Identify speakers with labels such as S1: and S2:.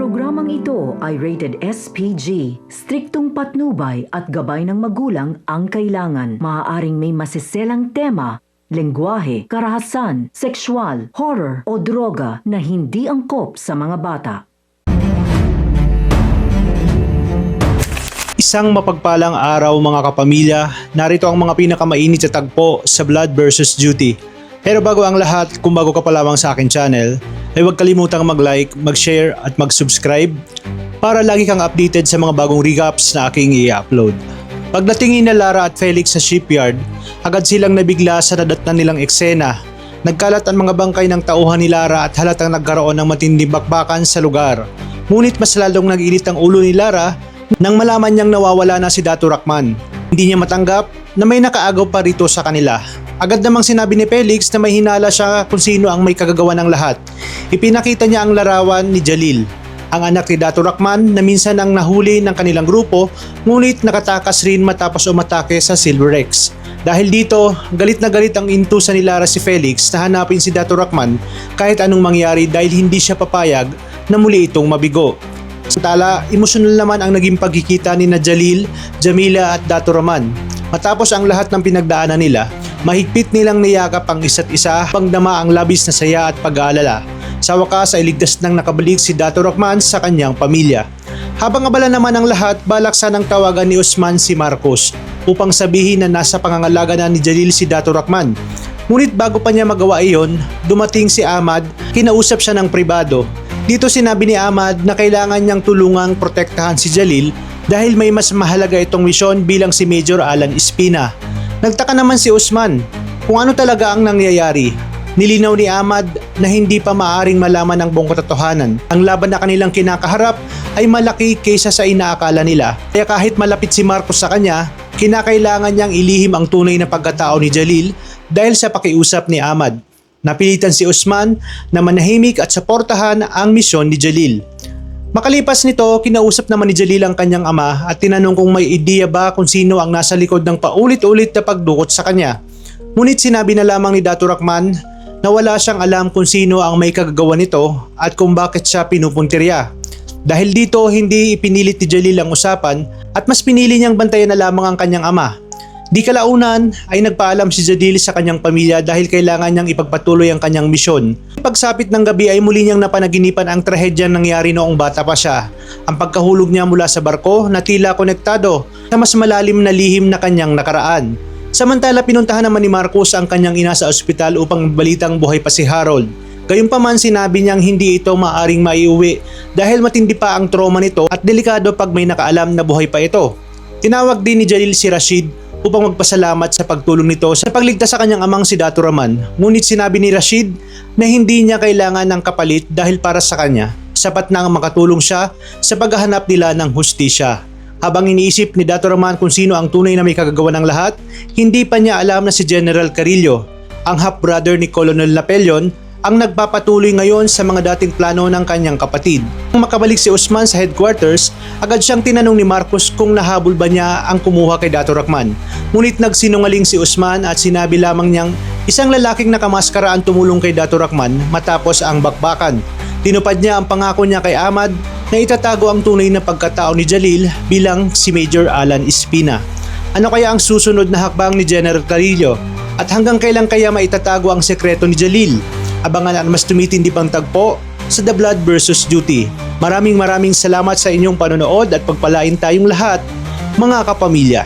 S1: Programang ito ay rated SPG. Striktong patnubay at gabay ng magulang ang kailangan. Maaaring may masiselang tema, lengguwahe, karahasan, sexual, horror o droga na hindi angkop sa mga bata.
S2: Isang mapagpalang araw mga kapamilya, narito ang mga pinakamainit na tagpo sa Blood vs. Duty. Pero bago ang lahat, kung bago ka pa lamang sa akin channel, ay huwag kalimutang mag-like, mag-share at mag-subscribe para lagi kang updated sa mga bagong recaps na aking i-upload. Pagdating ni Lara at Felix sa shipyard, agad silang nabigla sa nadatnan nilang eksena. Nagkalat ang mga bangkay ng tauhan ni Lara at halatang nagkaroon ng matinding bakbakan sa lugar. Ngunit mas lalong nag-init ang ulo ni Lara nang malaman niyang nawawala na si Dato Rakman. Hindi niya matanggap na may nakaagaw pa rito sa kanila. Agad namang sinabi ni Felix na may hinala siya kung sino ang may kagagawa ng lahat. Ipinakita niya ang larawan ni Jalil, ang anak ni Dato Rakman na minsan ang nahuli ng kanilang grupo ngunit nakatakas rin matapos umatake sa Silver Rex. Dahil dito, galit na galit ang intusan ni Lara si Felix na hanapin si Dato Rakman kahit anong mangyari dahil hindi siya papayag na muli itong mabigo. Samantala, emosyonal naman ang naging pagkikita ni Jalil, Jamila at Dato Raman. Matapos ang lahat ng pinagdaanan nila, mahigpit nilang niyakap ang isa't isa pangdama ang labis na saya at pag-aalala. Sa wakas ay ligtas nang nakabalik si Dato Rakman sa kanyang pamilya. Habang abala naman ang lahat, balak sanang tawagan ni Usman si Marcos upang sabihin na nasa pangangalaga na ni Jalil si Dato Rakman. Ngunit bago pa niya magawa iyon, dumating si Ahmad, kinausap siya ng pribado. Dito sinabi ni Ahmad na kailangan niyang tulungang protektahan si Jalil dahil may mas mahalaga itong misyon bilang si Major Alan Espina. Nagtaka naman si Usman kung ano talaga ang nangyayari. Nilinaw ni Ahmad na hindi pa maaring malaman ang buong katotohanan. Ang laban na kanilang kinakaharap ay malaki kaysa sa inaakala nila. Kaya kahit malapit si Marcos sa kanya, kinakailangan niyang ilihim ang tunay na pagkatao ni Jalil dahil sa pakiusap ni Ahmad. Napilitan si Usman na manahimik at suportahan ang misyon ni Jalil. Makalipas nito, kinausap naman ni Jalil ang kanyang ama at tinanong kung may ideya ba kung sino ang nasa likod ng paulit-ulit na pagdukot sa kanya. Ngunit sinabi na lamang ni Dato Rakman na wala siyang alam kung sino ang may kagagawa nito at kung bakit siya pinupuntirya. Dahil dito, hindi ipinilit ni Jalil ang usapan at mas pinili niyang bantayan na lamang ang kanyang ama. Di kalaunan ay nagpaalam si Jalil sa kanyang pamilya dahil kailangan niyang ipagpatuloy ang kanyang misyon. Pagsapit ng gabi ay muli niyang napanaginipan ang trahedyang nangyari noong bata pa siya. Ang pagkahulog niya mula sa barko na tila konektado sa mas malalim na lihim na kanyang nakaraan. Samantala pinuntahan naman ni Marcos ang kanyang ina sa ospital upang balitang buhay pa si Harold. Gayunpaman sinabi niyang hindi ito maaring maiuwi dahil matindi pa ang trauma nito at delikado pag may nakaalam na buhay pa ito. Tinawag din ni Jalil si Rashid upang magpasalamat sa pagtulong nito sa pagligtas sa kanyang amang si Dato Raman. Ngunit sinabi ni Rashid na hindi niya kailangan ng kapalit dahil para sa kanya, sapat na ang makatulong siya sa paghahanap nila ng hustisya. Habang iniisip ni Dato Raman kung sino ang tunay na may kagagawa ng lahat, hindi pa niya alam na si General Carillo, ang half-brother ni Colonel Lapelion, ang nagpapatuloy ngayon sa mga dating plano ng kanyang kapatid. Nang makabalik si Usman sa headquarters, agad siyang tinanong ni Marcos kung nahabol ba niya ang kumuha kay Dato Rakman. Ngunit nagsinungaling si Usman at sinabi lamang niyang isang lalaking nakamaskara ang tumulong kay Dato Rakman matapos ang bakbakan. Tinupad niya ang pangako niya kay Ahmad na itatago ang tunay na pagkatao ni Jalil bilang si Major Alan Espina. Ano kaya ang susunod na hakbang ni General Carillo? At hanggang kailan kaya maitatago ang sekreto ni Jalil? Abangan ang mas tumitindi pang tagpo sa The Blood vs. Duty. Maraming salamat sa inyong panonood at pagpalain tayong lahat, mga kapamilya.